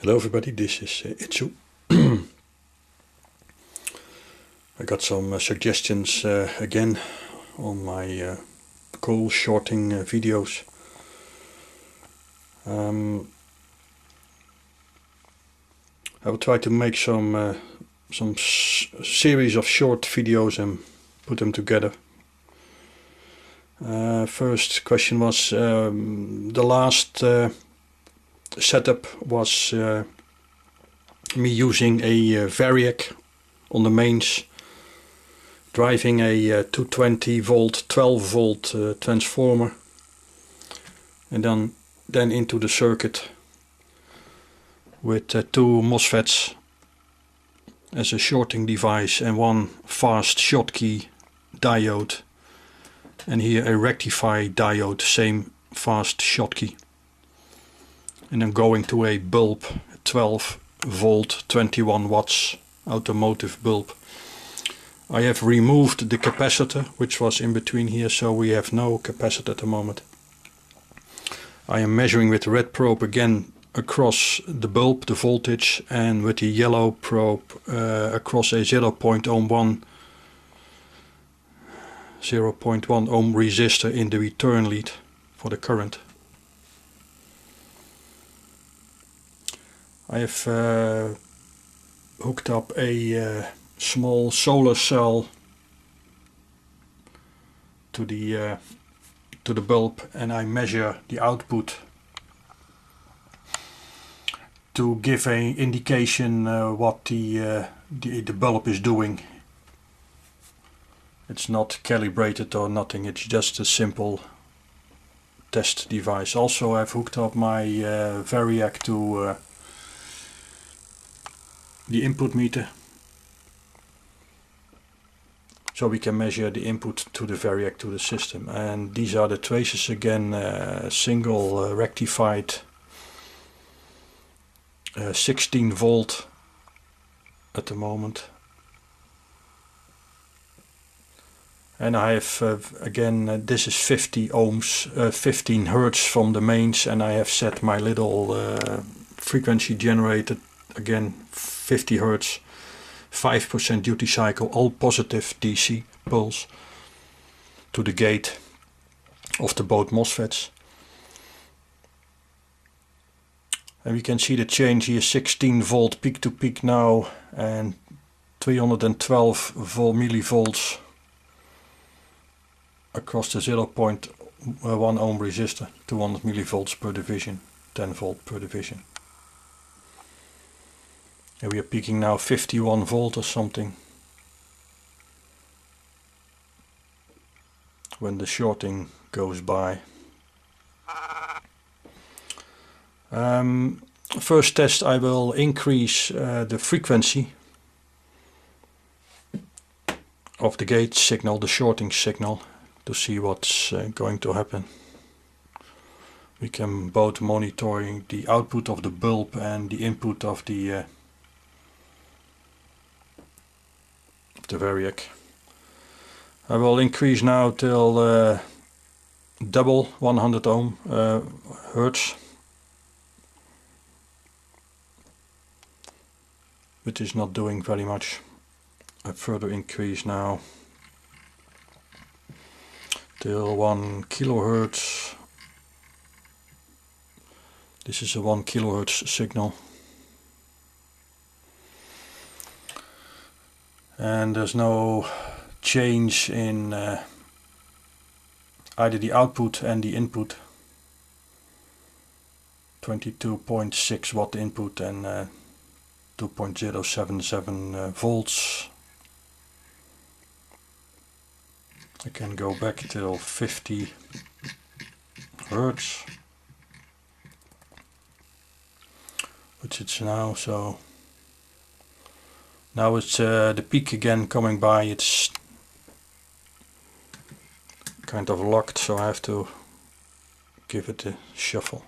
Hello everybody, this is Itsu. I got some suggestions again on my coil shorting videos. I will try to make some series of short videos and put them together. First question was, the last setup was me using a variac on the mains, driving a 220 volt 12 volt transformer, and then into the circuit with two MOSFETs as a shorting device and one fast Schottky diode, and here a rectify diode, same fast Schottky, and then going to a bulb, 12 volt 21 watts automotive bulb. I have removed the capacitor which was in between here, so we have no capacitor at the moment. I am measuring with the red probe again across the bulb, the voltage, and with the yellow probe across a 0.1 ohm resistor in the return lead for the current. I have hooked up a small solar cell to the bulb, and I measure the output to give an indication what the bulb is doing. It's not calibrated or nothing, it's just a simple test device. Also I've hooked up my variac to the input meter, so we can measure the input to the variac to the system. And these are the traces again, single rectified 16 volt at the moment. And I have again, this is 50 ohms, 15 hertz from the mains, and I have set my little frequency generator again 50 hertz, 5% duty cycle, all positive DC pulse to the gate of the both MOSFETs. And we can see the change here, 16 volt peak to peak now, and 312 millivolts across the 0.1 ohm resistor, 200 millivolts per division, 10 volt per division. And we are peaking now 51 volt or something when the shorting goes by. First test, I will increase the frequency of the gate signal, the shorting signal, to see what's going to happen. We can both monitoring the output of the bulb and the input of the variac. I will increase now till double 100 ohm hertz, which is not doing very much. I further increase now till 1 kilohertz. This is a 1 kilohertz signal. And there's no change in either the output and the input. 22.6 watt input and 2.077 volts. I can go back till 50 hertz, which it's now. So now it's the peak again coming by. It's kind of locked, so I have to give it a shuffle.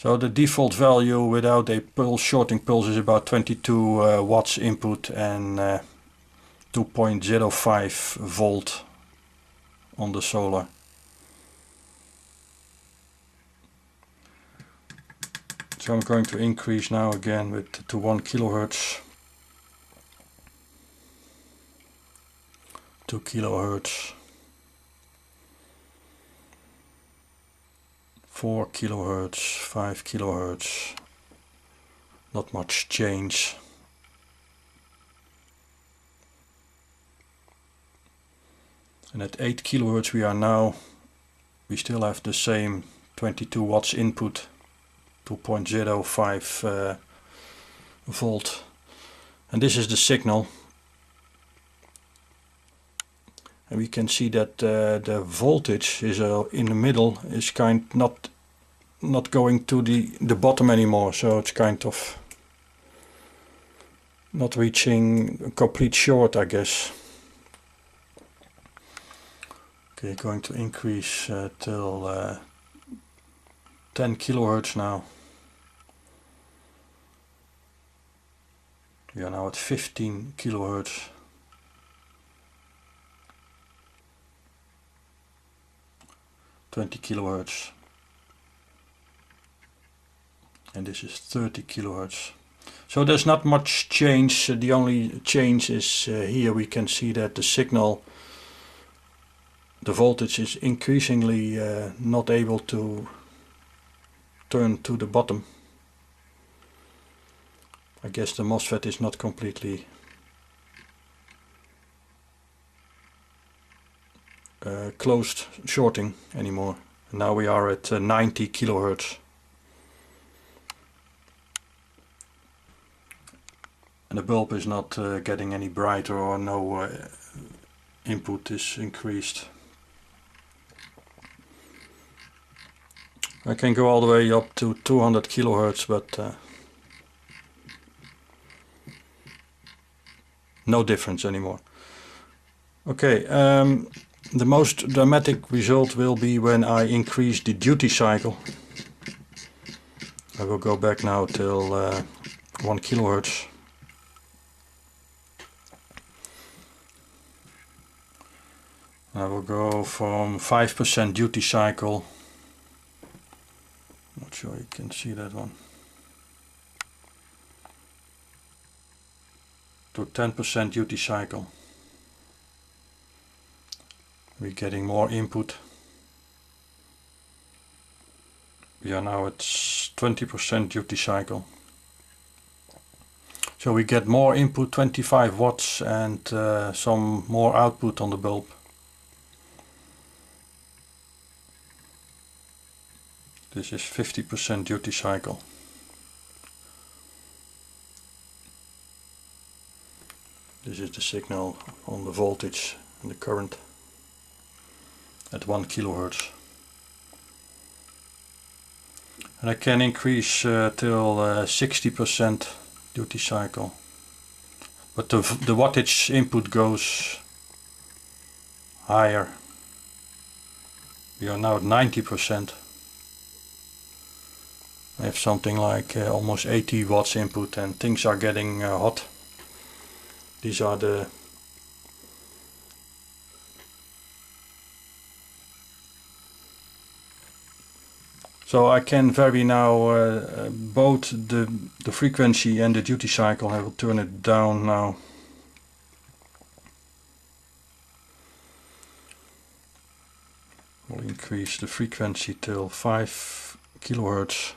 So the default value without a pulse, shorting pulse, is about 22 watts input and 2.05 volt on the solar. So I'm going to increase now again to 1 kilohertz, 2 kilohertz, 4 kilohertz, 5 kilohertz, not much change. And at 8 kilohertz we still have the same 22 watts input, 2.05 volt. And this is the signal. And we can see that the voltage is in the middle is not going to the bottom anymore, so it's kind of not reaching a complete short, I guess. Okay, going to increase till 10 kilohertz now. We are now at 15 kilohertz. (20 kilohertz), and this is 30 kilohertz. So there's not much change. The only change is here we can see that the signal, the voltage, is increasingly not able to turn to the bottom. I guess the MOSFET is not completely closed shorting anymore. Now we are at 90 kilohertz. And the bulb is not getting any brighter, or no input is increased. I can go all the way up to 200 kilohertz, but no difference anymore. Okay, the most dramatic result will be when I increase the duty cycle. I will go back now till 1 kilohertz. I will go from 5% duty cycle. Not sure you can see that one. To 10% duty cycle. We're getting more input. We are now at 20% duty cycle. So we get more input, 25 watts, and some more output on the bulb. This is 50% duty cycle. This is the signal on the voltage and the current at 1 kilohertz. And I can increase till 60% duty cycle. But the wattage input goes higher. We are now at 90%. I have something like almost 80 watts input, and things are getting hot. These are the so I can vary now both the frequency and the duty cycle. I will turn it down now. We'll increase the frequency till 5 kilohertz.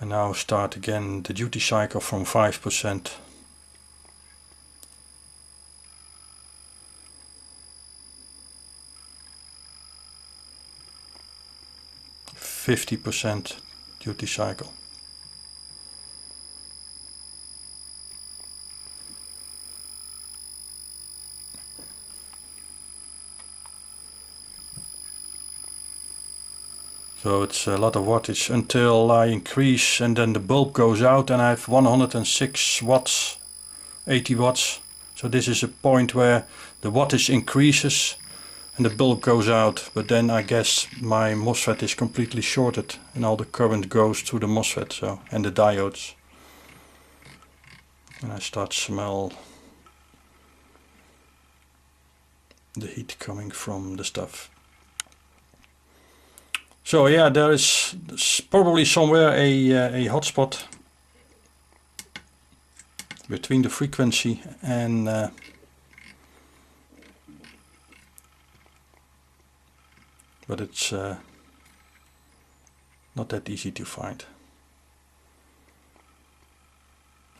And now start again the duty cycle from 5%. %50 duty cycle. So it's a lot of wattage until I increase, and then the bulb goes out and I have 106 watts, 80 watts. So this is a point where the wattage increases and the bulb goes out, but then I guess my MOSFET is completely shorted and all the current goes to the MOSFET, so, and the diodes. And I start to smell the heat coming from the stuff. So yeah, there's probably somewhere a hotspot between the frequency and but it's not that easy to find.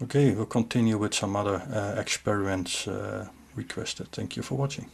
Okay, we'll continue with some other experiments requested. Thank you for watching.